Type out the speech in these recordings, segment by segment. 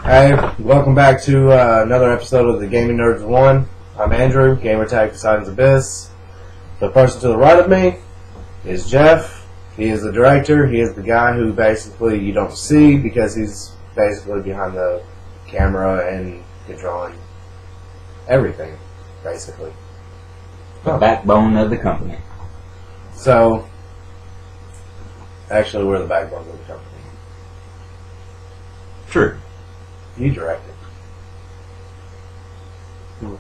Hey, welcome back to another episode of the Gaming Nerds 1. I'm Andrew, gamertag Poseidon's Abyss. The person to the right of me is Jeff. He is the director. He is the guy who basically you don't see because he's basically behind the camera and controlling everything, basically. The backbone of the company. So, actually, we're the backbone of the company. True. You directed.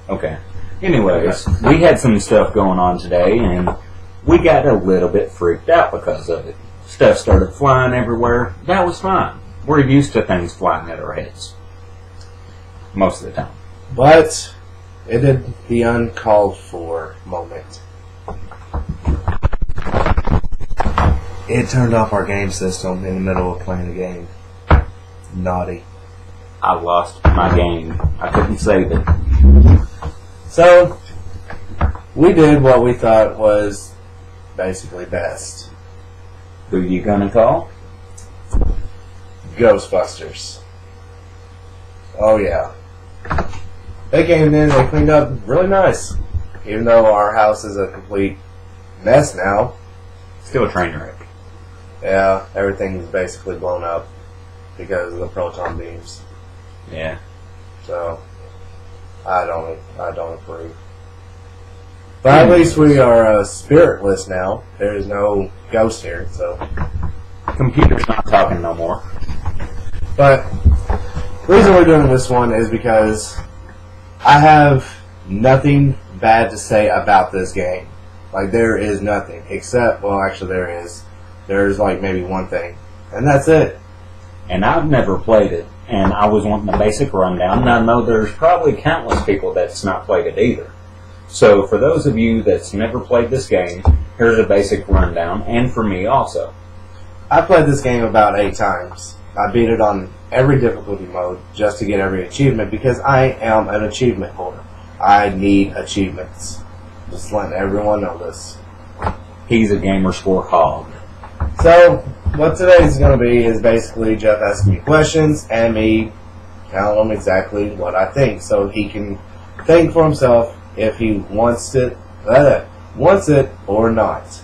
Okay. Anyways, we had some stuff going on today, and we got a little bit freaked out because of it. Stuff started flying everywhere. That was fine. We're used to things flying at our heads. Most of the time. But it did the uncalled for moment. It turned off our game system in the middle of playing a game. Naughty. I lost my game. I couldn't save it. So, we did what we thought was basically best. Who you gonna call? Ghostbusters. Oh yeah. They came in, they cleaned up really nice. Even though our house is a complete mess now. Still a train wreck. Yeah, everything's basically blown up because of the proton beams. Yeah. So, I don't approve. But at least we are spiritless now. There is no ghost here, so. Computer's not talking no more. But the reason we're doing this one is because I have nothing bad to say about this game. Like, there is nothing. Except, well, actually there is. There's like maybe one thing. And that's it. And I've never played it, and I was wanting a basic rundown, and I know there's probably countless people that's not played it either. So for those of you that's never played this game, here's a basic rundown, and for me also. I played this game about 8 times. I beat it on every difficulty mode just to get every achievement because I am an achievement holder. I need achievements. Just letting everyone know this. He's a gamer score hog. So, what today's going to be is basically Jeff asking me questions and me telling him exactly what I think so he can think for himself if he wants it or not.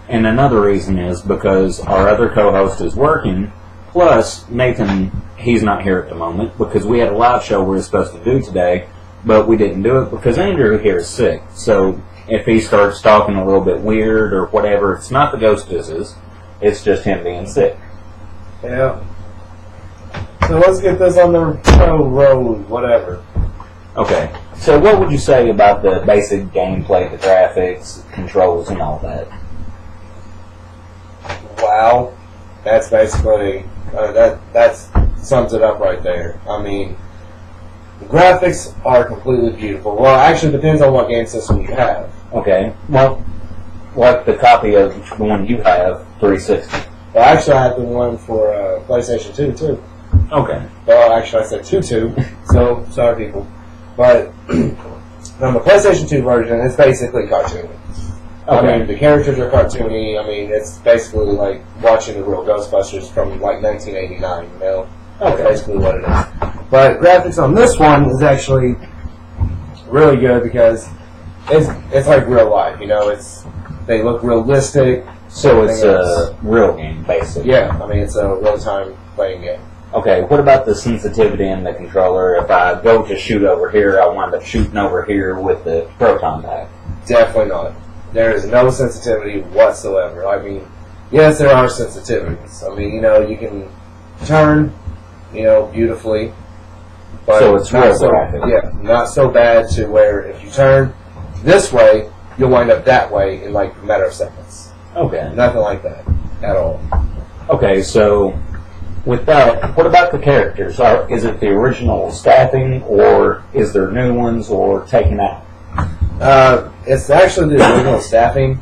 And another reason is because our other co-host is working, plus Nathan, he's not here at the moment because we had a live show we were supposed to do today, but we didn't do it because Andrew here is sick. So if he starts talking a little bit weird or whatever, it's not the Ghostbusters, it's just him being sick. Yeah. So let's get this on the road, whatever. Okay. So what would you say about the basic gameplay, the graphics, controls, and all that? Wow. That's basically, that sums it up right there. I mean, the graphics are completely beautiful. Well, actually, it depends on what game system you have. Okay. Well, like the copy of the one you have, 360. Well, actually, I have the one for PlayStation 2, too. Okay. Well, actually, I said 2, so sorry, people. But on the PlayStation 2 version, it's basically cartoony. Okay. I mean, the characters are cartoony. I mean, it's basically like watching the real Ghostbusters from like 1989, you know? Okay. That's basically what it is. But graphics on this one is actually really good because it's like real life, you know? They look realistic. So it's a real game, basically. Yeah, I mean, it's a real-time playing game. Okay, what about the sensitivity in the controller? If I go to shoot over here, I wind up shooting over here with the proton pack. Definitely not. There is no sensitivity whatsoever. I mean, yes, there are sensitivities. I mean, you know, you can turn, you know, beautifully. But so it's real graphic. Yeah, not so bad to where if you turn this way, you'll wind up that way in like a matter of seconds. Okay. Nothing like that at all. Okay, so with that, what about the characters? Is it the original staffing, or is there new ones, or taken out? It's actually the original staffing.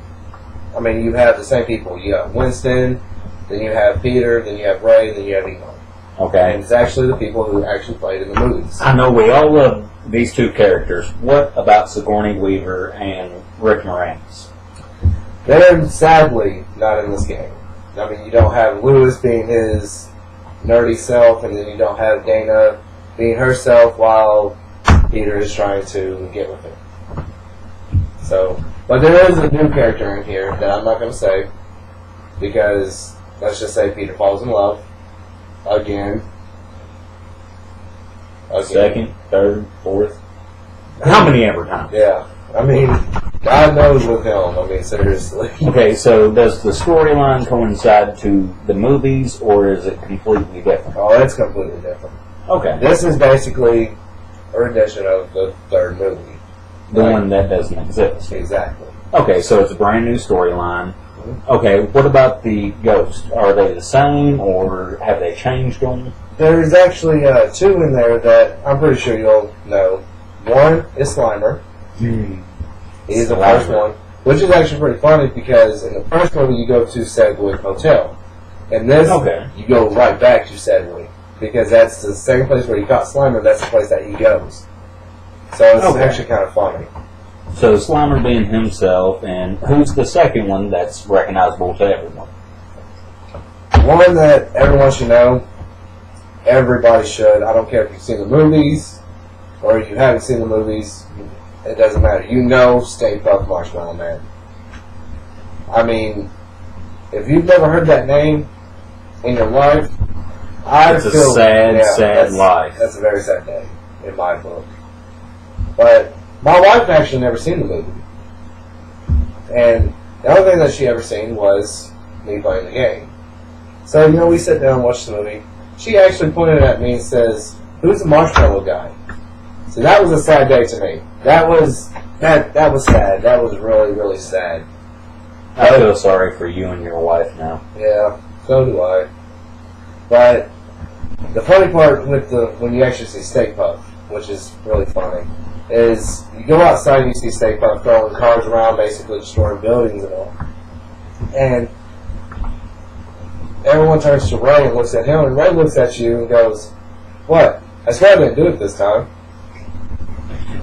I mean, you have the same people. You have Winston, then you have Peter, then you have Ray, then you have Egon. Okay. And it's actually the people who actually played in the movies. I know we all love these two characters. What about Sigourney Weaver and Rick Moranis? They're sadly not in this game. I mean, you don't have Lewis being his nerdy self, and then you don't have Dana being herself while Peter is trying to get with her. So, but there is a new character in here that I'm not going to say, because let's just say Peter falls in love again. Second, third, fourth. How many ever times? Yeah. I mean, God knows with him. I mean, seriously. Okay, so does the storyline coincide to the movies, or is it completely different? Oh, it's completely different. Okay. This is basically a rendition of the third movie. The one that doesn't exist. Exactly. Okay, so it's a brand new storyline. Okay, what about the ghosts? Are they the same, or have they changed them? There's actually two in there that I'm pretty sure you'll know. One is Slimer. He's the first one, which is actually pretty funny because in the first movie you go to Sedgwick Hotel. In this, you go right back to Sedgwick because that's the same place where you caught Slimer. That's the place that he goes. So it's actually kind of funny. So Slimer being himself, and who's the second one that's recognizable to everyone? One that everyone should know. Everybody should. I don't care if you've seen the movies or if you haven't seen the movies. It doesn't matter. You know Stay Puft Marshmallow Man. I mean, if you've never heard that name in your life, It's a sad life. That's a very sad day in my book. But my wife actually never seen the movie. And the only thing that she ever seen was me playing the game. So, we sit down and watch the movie. She actually pointed at me and says, "Who's the marshmallow guy?" So that was a sad day to me. That was sad. That was really, really sad. I feel sorry for you and your wife now. Yeah, so do I. But the funny part with when you actually see Stay Puft, which is really funny, is you go outside and you see Stay Puft throwing cars around, basically destroying buildings and all. And everyone turns to Ray and looks at him, and Ray looks at you and goes, "What? I swear I didn't do it this time."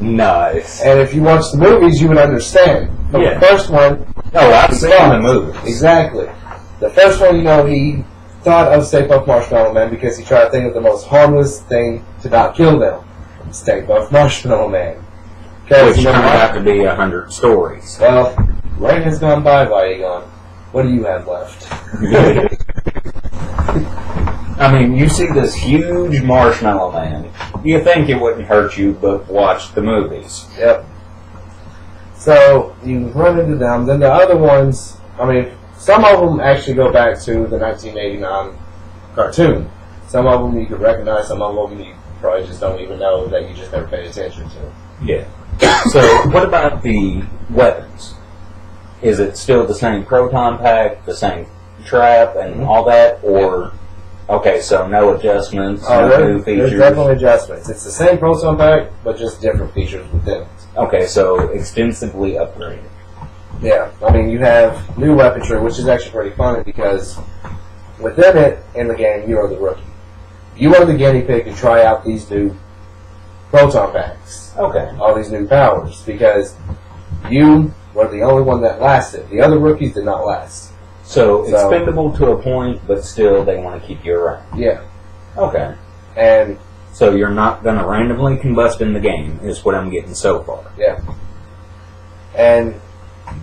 Nice. And if you watch the movies, you would understand. From the first one... Oh, I've seen the movies. Exactly. The first one, he thought of Stay Puft Marshmallow Man because he tried to think of the most harmless thing to not kill them. Stay Puft Marshmallow Man. Which turned out to be 100 stories. Well, Ray has gone by, Egon. What do you have left? I mean, you see this huge marshmallow man. You think it wouldn't hurt you, but watch the movies. Yep. So, you run into them. Then the other ones, some of them actually go back to the 1989 cartoon. Some of them you could recognize, some of them you probably just don't even know that you just never paid attention to. Yeah. So, what about the weapons? Is it still the same proton pack, the same trap, and all that, or... Okay, so no adjustments, no new features? There's definitely adjustments. It's the same proton pack, but just different features within it. Okay, so extensively upgraded. Yeah, you have new weaponry, which is actually pretty funny because within it, in the game, you are the rookie. You are the guinea pig to try out these new proton packs. Okay. All these new powers, because you were the only one that lasted. The other rookies did not last. So expendable to a point, but still they want to keep you around. Yeah. Okay. And so you're not going to randomly combust in the game, is what I'm getting so far. Yeah. And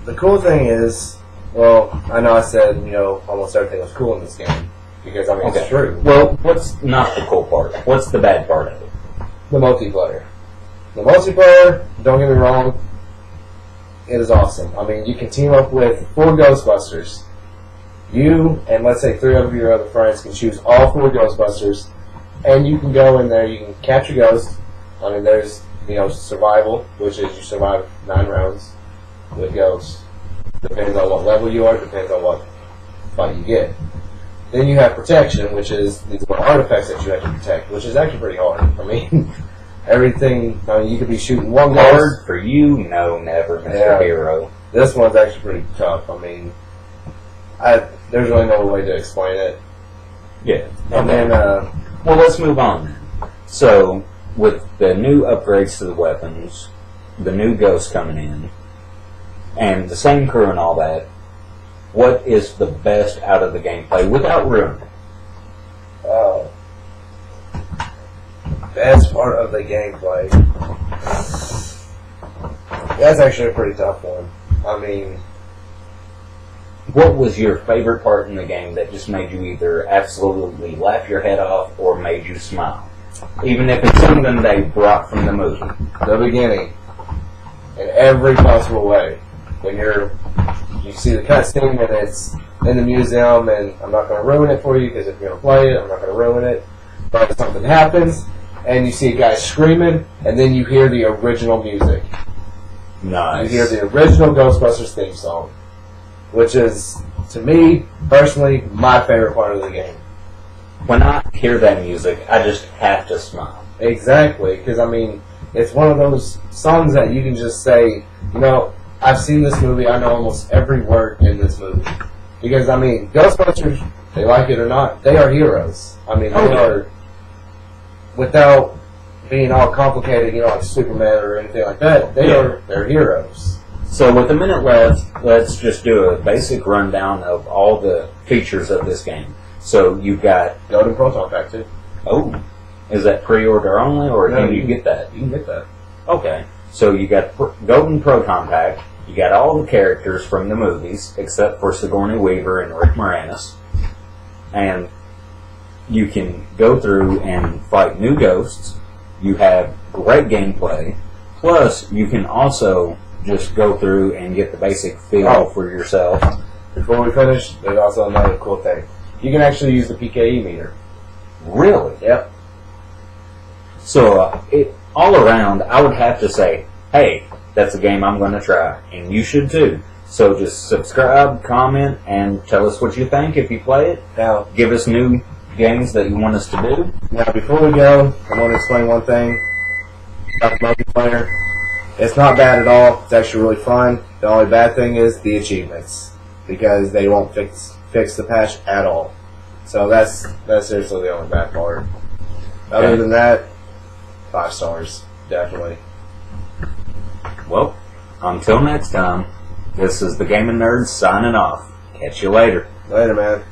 the cool thing is, well, I know I said, almost everything was cool in this game, because, it's true. Well, what's not the cool part? What's the bad part of it? The multiplayer. The multiplayer, don't get me wrong, it is awesome. You can team up with 4 Ghostbusters. You and let's say 3 of your other friends can choose all 4 Ghostbusters, and you can go in there, you can capture ghosts. There's, survival, which is you survive 9 rounds with ghosts. Depends on what level you are, depends on what fight you get. Then you have protection, which is these are artifacts that you have to protect, which is actually pretty hard. Everything, you could be shooting one ghost. Hard for you? No, never, Mr. Hero. This one's actually pretty tough. There's really no way to explain it. Yeah. And then, well, let's move on then. So, with the new upgrades to the weapons, the new ghosts coming in, and the same crew and all that, what is the best out of the gameplay without ruining it? Oh. Best part of the gameplay. That's actually a pretty tough one. I mean, What was your favorite part in the game that just made you either absolutely laugh your head off or made you smile? Even if it's something they brought from the movie. the beginning. In every possible way. When you see the cutscene and it's in the museum, and I'm not going to ruin it for you because if you're going to play it, I'm not going to ruin it. But something happens, and you see a guy screaming, and then you hear the original music. Nice. You hear the original Ghostbusters theme song, which is, to me, personally, my favorite part of the game. When I hear that music, I just have to smile. Exactly, because, I mean, it's one of those songs that you can just say, you know, I've seen this movie, I know almost every word in this movie. Because, I mean, Ghostbusters, they like it or not, they are heroes. I mean, they are, without being all complicated, you know, like Superman or anything like that, they're heroes. So with a minute left, let's just do a basic rundown of all the features of this game. So you've got... Golden Proton Pack, too. Oh, is that pre-order only, or No, can you get that? You can get that. Okay, so you got Golden Proton Pack, you got all the characters from the movies, except for Sigourney Weaver and Rick Moranis, and you can go through and fight new ghosts. You have great gameplay, plus you can also just go through and get the basic feel for yourself. Before we finish, there's also another cool thing. You can actually use the PKE meter. Really? Yep. So, all around, I would have to say, hey, that's a game I'm going to try, and you should too. So just subscribe, comment, and tell us what you think if you play it. Now, Give us new games that you want us to do. Now, before we go, I want to explain one thing about the multiplayer. It's not bad at all. It's actually really fun. The only bad thing is the achievements, because they won't fix the patch at all. So that's seriously the only bad part. Other than that, 5 stars, definitely. Well, until next time, this is the Gaming Nerds signing off. Catch you later. Later, man.